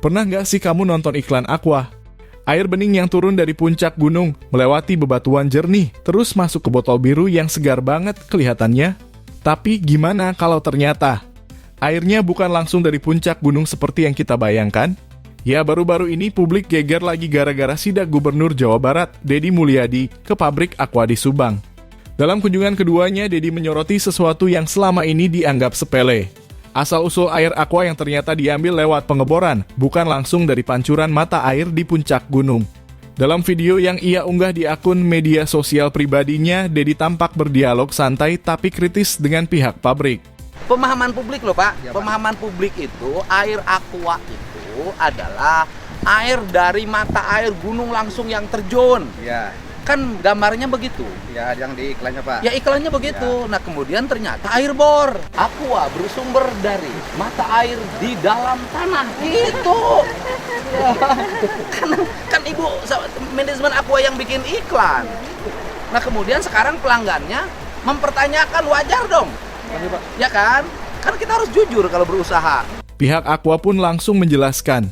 Pernah nggak sih kamu nonton iklan Aqua? Air bening yang turun dari puncak gunung, melewati bebatuan jernih, terus masuk ke botol biru yang segar banget kelihatannya. Tapi gimana kalau ternyata airnya bukan langsung dari puncak gunung seperti yang kita bayangkan? Ya, baru-baru ini publik geger lagi gara-gara sidak Gubernur Jawa Barat, Deddy Mulyadi, ke pabrik Aqua di Subang. Dalam kunjungan keduanya, Deddy menyoroti sesuatu yang selama ini dianggap sepele. Asal-usul air Aqua yang ternyata diambil lewat pengeboran, bukan langsung dari pancuran mata air di puncak gunung. Dalam video yang ia unggah di akun media sosial pribadinya, Deddy tampak berdialog santai tapi kritis dengan pihak pabrik. Pemahaman publik loh Pak, pemahaman publik itu air Aqua itu adalah air dari mata air gunung langsung yang terjun. Ya. Kan gambarnya begitu. Ya, yang di iklannya Pak. Ya iklannya begitu. Nah kemudian ternyata air bor. Aqua bersumber dari mata air di dalam tanah. Itu. Kan Ibu manajemen Aqua yang bikin iklan. Nah kemudian sekarang pelanggannya mempertanyakan, wajar dong. Ya kan? Kan kita harus jujur kalau berusaha. Pihak Aqua pun langsung menjelaskan.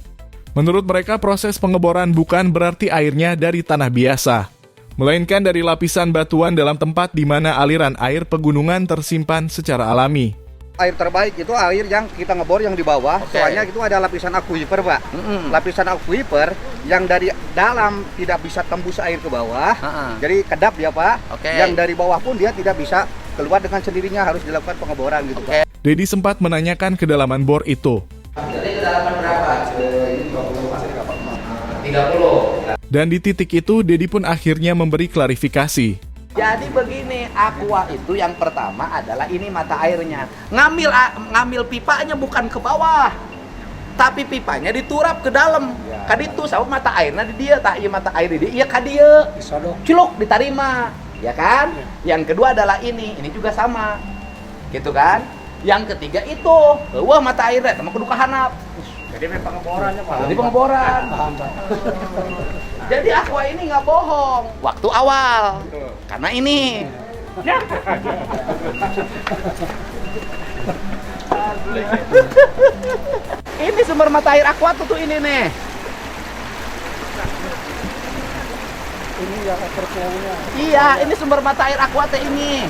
Menurut mereka proses pengeboran bukan berarti airnya dari tanah biasa, melainkan dari lapisan batuan dalam tempat di mana aliran air pegunungan tersimpan secara alami. Air terbaik itu air yang kita ngebor yang di bawah, soalnya itu ada lapisan aquifer Pak. Lapisan aquifer yang dari dalam tidak bisa tembus air ke bawah, jadi kedap dia Pak. Yang dari bawah pun dia tidak bisa keluar dengan sendirinya, harus dilakukan pengeboran gitu Pak. Deddy sempat menanyakan kedalaman bor itu. Jadi kedalaman berapa? 30. Dan di titik itu, Deddy pun akhirnya memberi klarifikasi. Jadi begini, Aqua itu yang pertama adalah ini mata airnya. Ngambil pipanya bukan ke bawah, tapi pipanya diturap ke dalam. Kaditu sama mata airnya di dia, tak iya mata air di dia, iya kadia. Culuk ditarima, ya kan? Yang kedua adalah ini juga sama, gitu kan? Yang ketiga itu, wah mata airnya, sama kudu kahanap. Jadi pengeborannya Pak. Jadi pengeboran. Jadi Aqua ini nggak bohong. Waktu awal. Karena ini. Ini sumber mata air Aqua tuh ini nih. Ini yang terkuangnya. Iya, ini sumber mata air Aqua teh ini.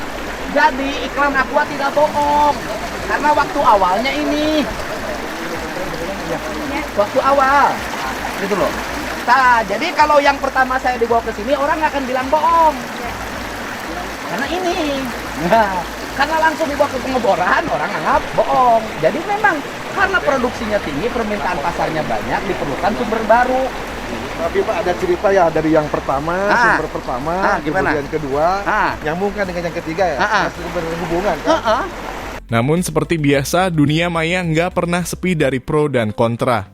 Jadi iklan Aqua tidak bohong. Karena waktu awalnya ini. Waktu awal, gitu loh. Nah, jadi kalau yang pertama saya dibawa ke sini, orang nggak akan bilang bohong. Karena ini, karena langsung dibawa ke pengeboran, orang anggap bohong. Jadi memang karena produksinya tinggi, permintaan pasarnya banyak, diperlukan sumber baru. Tapi Pak ada cerita ya dari yang pertama, sumber pertama, kemudian kedua, nyambungkan dengan yang ketiga ya, masih berhubungan kan? Namun seperti biasa, dunia maya nggak pernah sepi dari pro dan kontra.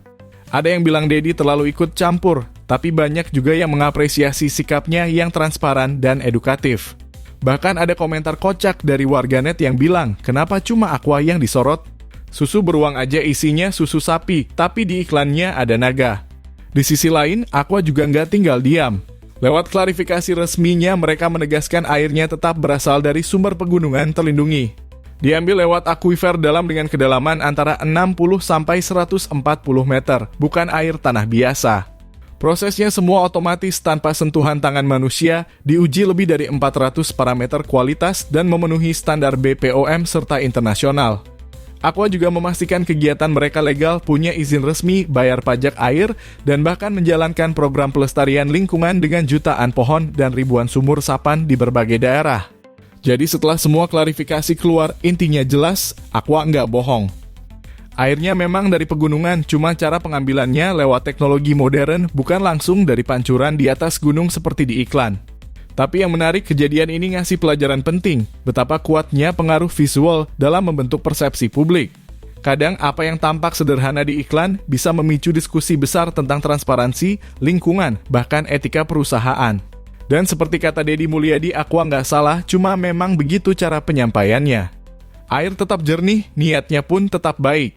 Ada yang bilang Deddy terlalu ikut campur, tapi banyak juga yang mengapresiasi sikapnya yang transparan dan edukatif. Bahkan ada komentar kocak dari warganet yang bilang, kenapa cuma Aqua yang disorot? Susu beruang aja isinya susu sapi, tapi di iklannya ada naga. Di sisi lain, Aqua juga nggak tinggal diam. Lewat klarifikasi resminya, mereka menegaskan airnya tetap berasal dari sumber pegunungan terlindungi. Diambil lewat akuifer dalam dengan kedalaman antara 60 sampai 140 meter, bukan air tanah biasa. Prosesnya semua otomatis tanpa sentuhan tangan manusia, diuji lebih dari 400 parameter kualitas dan memenuhi standar BPOM serta internasional. Aqua juga memastikan kegiatan mereka legal, punya izin resmi, bayar pajak air, dan bahkan menjalankan program pelestarian lingkungan dengan jutaan pohon dan ribuan sumur resapan di berbagai daerah. Jadi setelah semua klarifikasi keluar, intinya jelas, Aqua nggak bohong. Airnya memang dari pegunungan, cuma cara pengambilannya lewat teknologi modern, bukan langsung dari pancuran di atas gunung seperti di iklan. Tapi yang menarik, kejadian ini ngasih pelajaran penting, betapa kuatnya pengaruh visual dalam membentuk persepsi publik. Kadang apa yang tampak sederhana di iklan bisa memicu diskusi besar tentang transparansi, lingkungan, bahkan etika perusahaan. Dan seperti kata Deddy Mulyadi, Aqua nggak salah, cuma memang begitu cara penyampaiannya. Air tetap jernih, niatnya pun tetap baik.